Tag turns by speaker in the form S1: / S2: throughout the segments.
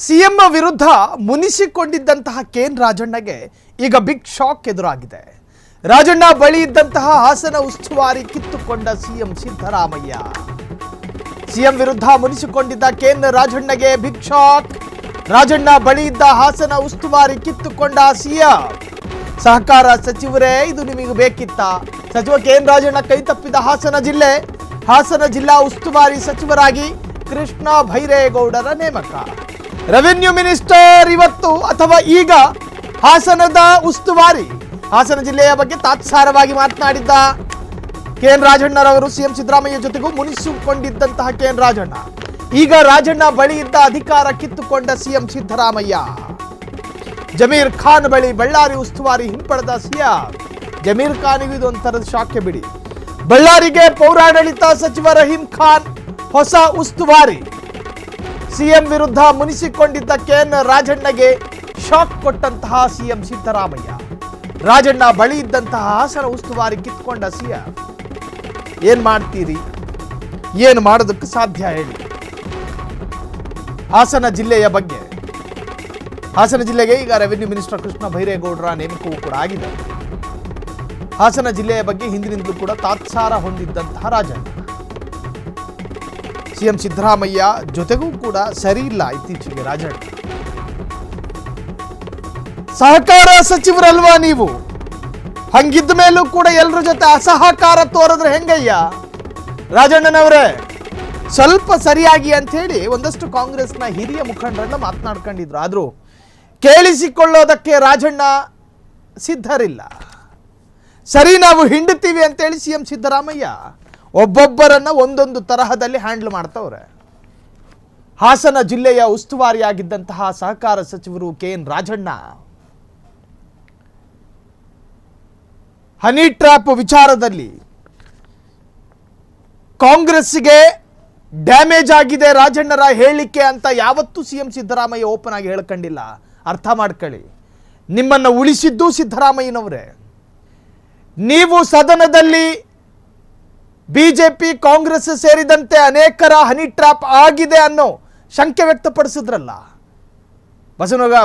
S1: CM ವಿರುದ್ಧ ಮುನಿಸಿಕೊಂಡಿದ್ದಂತಹ K N ರಾಜಣ್ಣಗೆ ಈಗ big shock ಎದುರಾಗಿದೆ. ರಾಜಣ್ಣ ಬಳಿ ಇದ್ದಂತಹ ಹಾಸನ ಉಸ್ತುವಾರಿ ಕಿತ್ತುಕೊಂಡ ಸಿಎಂ ಸಿದ್ದರಾಮಯ್ಯ. ಸಿಎಂ ವಿರುದ್ಧ ಮುನಿಸಿಕೊಂಡಿದ್ದ ಕೆಎನ್ ರಾಜಣ್ಣಗೆ ಬಿಗ್ ಶಾಕ್. ರಾಜಣ್ಣ ಬಳಿ ಇದ್ದ ಹಾಸನ ಉಸ್ತುವಾರಿ ಕಿತ್ತುಕೊಂಡ ಸಿಎಂ. ಸಹಕಾರ ಸಚಿವರೇ ಇದು ನಿಮಗೆ ಬೇಕಿತ್ತ? ಸಚಿವ ಕೆಎನ್ ರಾಜಣ್ಣ ಕೈ ತಪ್ಪಿದ ಹಾಸನ ಜಿಲ್ಲಾ ಉಸ್ತುವಾರಿ ಸಚಿವರಾಗಿ ಕೃಷ್ಣ ಭೈರೇಗೌಡರ ನೇಮಕ. ರೆವಿನ್ಯೂ ಮಿನಿಸ್ಟರ್ ಇವತ್ತು ಅಥವಾ ಈಗ ಹಾಸನದ ಉಸ್ತುವಾರಿ. ಹಾಸನ ಜಿಲ್ಲೆಯ ಬಗ್ಗೆ ತಾತ್ಸಾರವಾಗಿ ಮಾತನಾಡಿದ್ದ ಕೆಎನ್ ರಾಜಣ್ಣರವರು ಸಿಎಂ ಸಿದ್ದರಾಮಯ್ಯ ಜೊತೆಗೂ ಮುನಿಸಿಕೊಂಡಿದ್ದಂತಹ ಕೆಎನ್ ರಾಜಣ್ಣ ಈಗ ರಾಜಣ್ಣ ಬಳಿ ಇದ್ದ ಅಧಿಕಾರ ಕಿತ್ತುಕೊಂಡ ಸಿಎಂ ಸಿದ್ದರಾಮಯ್ಯ. ಜಮೀರ್ ಖಾನ್ ಬಳಿ ಬಳ್ಳಾರಿ ಉಸ್ತುವಾರಿ ಹಿಂಪಡೆದ ಸಿಎಂ. ಜಮೀರ್ ಖಾನ್ಗೂ ಇದೊಂಥರದ ಶಾಕ್ ಬಿಡಿ. ಬಳ್ಳಾರಿಗೆ ಪೌರಾಡಳಿತ ಸಚಿವ ರಹೀಂ ಖಾನ್ ಹೊಸ ಉಸ್ತುವಾರಿ. ಸಿಎಂ ವಿರುದ್ಧ ಮುನಿಸಿಕೊಂಡಿದ್ದ ಕೆಎನ್ ರಾಜಣ್ಣಗೆ ಶಾಕ್ ಕೊಟ್ಟಂತಹ ಸಿಎಂ ಸಿದ್ದರಾಮಯ್ಯ. ರಾಜಣ್ಣ ಬಳಿ ಇದ್ದಂತಹ ಹಾಸನ ಉಸ್ತುವಾರಿ ಕಿತ್ಕೊಂಡ ಸಿಎಂ. ಏನ್ ಮಾಡ್ತೀರಿ? ಏನು ಮಾಡೋದಕ್ಕೆ ಸಾಧ್ಯ ಹೇಳಿ? ಹಾಸನ ಜಿಲ್ಲೆಯ ಬಗ್ಗೆ, ಹಾಸನ ಜಿಲ್ಲೆಗೆ ಈಗ ರೆವಿನ್ಯೂ ಮಿನಿಸ್ಟರ್ ಕೃಷ್ಣ ಭೈರೇಗೌಡರ ನೇಮಕವೂ ಕೂಡ ಆಗಿದೆ. ಹಾಸನ ಜಿಲ್ಲೆಯ ಬಗ್ಗೆ ಹಿಂದಿನಿಂದಲೂ ಕೂಡ ತಾತ್ಸಾರ ಹೊಂದಿದ್ದಂತಹ ರಾಜಣ್ಣ ಸಿಎಂ ಸಿದ್ದರಾಮಯ್ಯ ಜೊತೆಗೂ ಕೂಡ ಸರಿ ಇಲ್ಲ ಇತ್ತೀಚೆಗೆ ರಾಜಣ್ಣ. ಸಹಕಾರ ಸಚಿವರಲ್ವಾ ನೀವು? ಹಂಗಿದ್ದ ಮೇಲೂ ಕೂಡ ಎಲ್ಲರ ಜೊತೆ ಅಸಹಕಾರ ತೋರಿದ್ರೆ ಹೆಂಗಯ್ಯ? ರಾಜಣ್ಣನವರೇ ಸ್ವಲ್ಪ ಸರಿಯಾಗಿ ಅಂತ ಹೇಳಿ ಒಂದಷ್ಟು ಕಾಂಗ್ರೆಸ್ನ ಹಿರಿಯ ಮುಖಂಡರನ್ನ ಮಾತನಾಡ್ಕೊಂಡಿದ್ರು. ಆದ್ರೂ ಕೇಳಿಸಿಕೊಳ್ಳೋದಕ್ಕೆ ರಾಜಣ್ಣ ಸಿದ್ಧರಿಲ್ಲ. ಸರಿ, ನಾವು ಹಿಂಡುತ್ತೀವಿ ಅಂತೇಳಿ ಸಿಎಂ ಸಿದ್ದರಾಮಯ್ಯ ಒಬ್ಬೊಬ್ಬರನ್ನ ಒಂದೊಂದು ತರಹದಲ್ಲಿ ಹ್ಯಾಂಡಲ್ ಮಾಡ್ತವ್ರೆ. ಹಾಸನ ಜಿಲ್ಲೆಯ ಉಸ್ತುವಾರಿಯಾಗಿದ್ದಂತಹ ಸಹಕಾರ ಸಚಿವರು ಕೆಎನ್ ರಾಜಣ್ಣ ಹನಿ ಟ್ರ್ಯಾಪ್ ವಿಚಾರದಲ್ಲಿ ಕಾಂಗ್ರೆಸ್ಗೆ ಡ್ಯಾಮೇಜ್ ಆಗಿದೆ ರಾಜಣ್ಣರ ಹೇಳಿಕೆ ಅಂತ ಯಾವತ್ತೂ ಸಿಎಂ ಸಿದ್ದರಾಮಯ್ಯ ಓಪನ್ ಆಗಿ ಹೇಳ್ಕೊಂಡಿಲ್ಲ. ಅರ್ಥ ಮಾಡ್ಕೊಳ್ಳಿ, ನಿಮ್ಮನ್ನು ಉಳಿಸಿದ್ದು ಸಿದ್ದರಾಮಯ್ಯನವರೇ. ನೀವು ಸದನದಲ್ಲಿ ಬಿಜೆಪಿ ಕಾಂಗ್ರೆಸ್ ಸೇರಿದಂತೆ ಅನೇಕರ ಹನಿ ಟ್ರ್ಯಾಪ್ ಆಗಿದೆ ಅನ್ನೋ ಶಂಕೆ ವ್ಯಕ್ತಪಡಿಸಿದ್ರಲ್ಲ.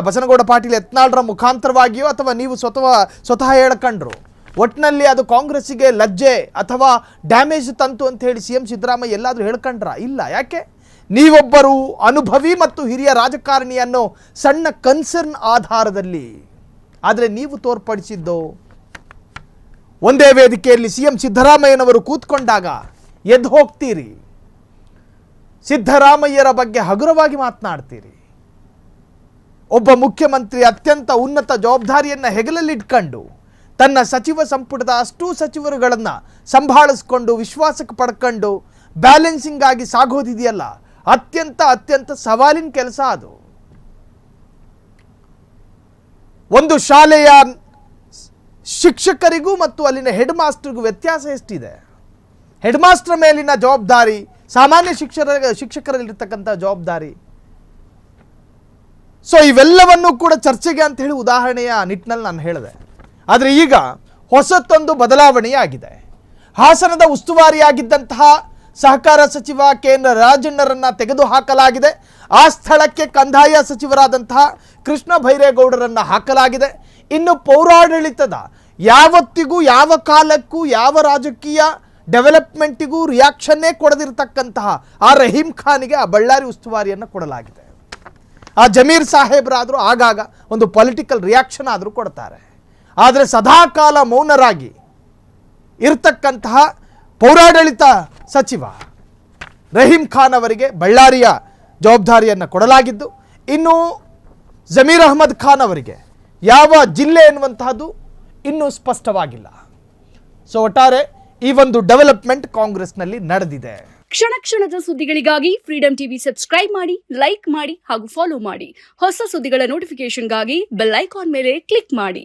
S1: ಬಸನಗೌಡ ಪಾಟೀಲ್ ಯತ್ನಾಳ್ರ ಮುಖಾಂತರವಾಗಿಯೋ ಅಥವಾ ನೀವು ಸ್ವತಃ ಹೇಳ್ಕೊಂಡ್ರು, ಒಟ್ಟಿನಲ್ಲಿ ಅದು ಕಾಂಗ್ರೆಸ್ಸಿಗೆ ಲಜ್ಜೆ ಅಥವಾ ಡ್ಯಾಮೇಜ್ ತಂತು ಅಂತ ಹೇಳಿ ಸಿಎಂ ಸಿದ್ದರಾಮಯ್ಯ ಎಲ್ಲಾದರೂ ಹೇಳ್ಕೊಂಡ್ರ? ಇಲ್ಲ. ಯಾಕೆ? ನೀವೊಬ್ಬರು ಅನುಭವಿ ಮತ್ತು ಹಿರಿಯ ರಾಜಕಾರಣಿ ಅನ್ನೋ ಸಣ್ಣ ಕನ್ಸರ್ನ್ ಆಧಾರದಲ್ಲಿ. ಆದರೆ ನೀವು ತೋರ್ಪಡಿಸಿದ್ದು ಒಂದೇ ವೇದಿಕೆಯಲ್ಲಿ ಸಿಎಂ ಸಿದ್ದರಾಮಯ್ಯನವರು ಕೂತ್ಕೊಂಡಾಗ ಎದ್ದು ಹೋಗ್ತೀರಿ, ಸಿದ್ದರಾಮಯ್ಯರ ಬಗ್ಗೆ ಹಗುರವಾಗಿ ಮಾತನಾಡ್ತೀರಿ. ಒಬ್ಬ ಮುಖ್ಯಮಂತ್ರಿ ಅತ್ಯಂತ ಉನ್ನತ ಜವಾಬ್ದಾರಿಯನ್ನು ಹೆಗಲಲ್ಲಿಟ್ಕೊಂಡು ತನ್ನ ಸಚಿವ ಸಂಪುಟದ ಅಷ್ಟೂ ಸಚಿವರುಗಳನ್ನು ಸಂಭಾಳಿಸ್ಕೊಂಡು ವಿಶ್ವಾಸಕ್ಕೆ ಪಡ್ಕೊಂಡು ಬ್ಯಾಲೆನ್ಸಿಂಗ್ ಆಗಿ ಸಾಗೋದಿದೆಯಲ್ಲ, ಅತ್ಯಂತ ಸವಾಲಿನ ಕೆಲಸ ಅದು. ಒಂದು ಶಾಲೆಯ ಶಿಕ್ಷಕರಿಗೂ ಮತ್ತು ಅಲ್ಲಿನ ಹೆಡ್ ಮಾಸ್ಟರ್ಗೂ ವ್ಯತ್ಯಾಸ ಎಷ್ಟಿದೆ? ಹೆಡ್ ಮಾಸ್ಟರ್ ಮೇಲಿನ ಜವಾಬ್ದಾರಿ, ಸಾಮಾನ್ಯ ಶಿಕ್ಷಕರಲ್ಲಿರ್ತಕ್ಕಂಥ ಜವಾಬ್ದಾರಿ. ಸೊ ಇವೆಲ್ಲವನ್ನೂ ಕೂಡ ಚರ್ಚೆಗೆ ಅಂತ ಹೇಳಿ ಉದಾಹರಣೆಯ ನಿಟ್ಟಿನಲ್ಲಿ ನಾನು ಹೇಳಿದೆ. ಆದರೆ ಈಗ ಹೊಸತೊಂದು ಬದಲಾವಣೆಯಾಗಿದೆ. ಹಾಸನದ ಉಸ್ತುವಾರಿಯಾಗಿದ್ದಂತಹ ಸಹಕಾರ ಸಚಿವ ಕೆಎನ್ ರಾಜಣ್ಣರನ್ನ ತೆಗೆದುಹಾಕಲಾಗಿದೆ. ಆ ಸ್ಥಳಕ್ಕೆ ಕಂದಾಯ ಸಚಿವರಾದಂತಹ ಕೃಷ್ಣ ಭೈರೇಗೌಡರನ್ನ ಹಾಕಲಾಗಿದೆ. ಇನ್ನು ಪೌರಾಡಳಿತದ ಯಾವತ್ತಿಗೂ ಯಾವ ಕಾಲಕ್ಕೂ ಯಾವ ರಾಜಕೀಯ ಡೆವಲಪ್ಮೆಂಟಿಗೂ ರಿಯಾಕ್ಷನ್ನೇ ಕೊಡದಿರತಕ್ಕಂತಹ ಆ ರಹೀಂ ಖಾನಿಗೆ ಆ ಬಳ್ಳಾರಿ ಉಸ್ತುವಾರಿಯನ್ನು ಕೊಡಲಾಗಿದೆ. ಆ ಜಮೀರ್ ಸಾಹೇಬ್ರಾದರೂ ಆಗಾಗ ಒಂದು ಪೊಲಿಟಿಕಲ್ ರಿಯಾಕ್ಷನ್ ಆದರೂ ಕೊಡ್ತಾರೆ. ಆದರೆ ಸದಾಕಾಲ ಮೌನರಾಗಿ ಇರ್ತಕ್ಕಂತಹ ಪೌರಾಡಳಿತ ಸಚಿವ ರಹೀಂ ಖಾನ್ ಅವರಿಗೆ ಬಳ್ಳಾರಿಯ ಜವಾಬ್ದಾರಿಯನ್ನು ಕೊಡಲಾಗಿದ್ದು, ಇನ್ನು ಜಮೀರ್ ಅಹ್ಮದ್ ಖಾನ್ ಅವರಿಗೆ ಯಾವ ಜಿಲ್ಲೆ ಎನ್ನುವಂತಹದ್ದು ಇನ್ನೂ ಸ್ಪಷ್ಟವಾಗಿಲ್ಲ. ಸೊ ಒಟ್ಟಾರೆ ಈ ಒಂದು ಡೆವಲಪ್ಮೆಂಟ್ ಕಾಂಗ್ರೆಸ್ನಲ್ಲಿ ನಡೆದಿದೆ.
S2: ಕ್ಷಣ ಕ್ಷಣದ ಸುದ್ದಿಗಳಿಗಾಗಿ ಫ್ರೀಡಂ ಟಿವಿ ಸಬ್ಸ್ಕ್ರೈಬ್ ಮಾಡಿ, ಲೈಕ್ ಮಾಡಿ ಹಾಗೂ ಫಾಲೋ ಮಾಡಿ. ಹೊಸ ಸುದ್ದಿಗಳ ನೋಟಿಫಿಕೇಶನ್ಗಾಗಿ ಬೆಲ್ ಐಕಾನ್ ಮೇಲೆ ಕ್ಲಿಕ್ ಮಾಡಿ.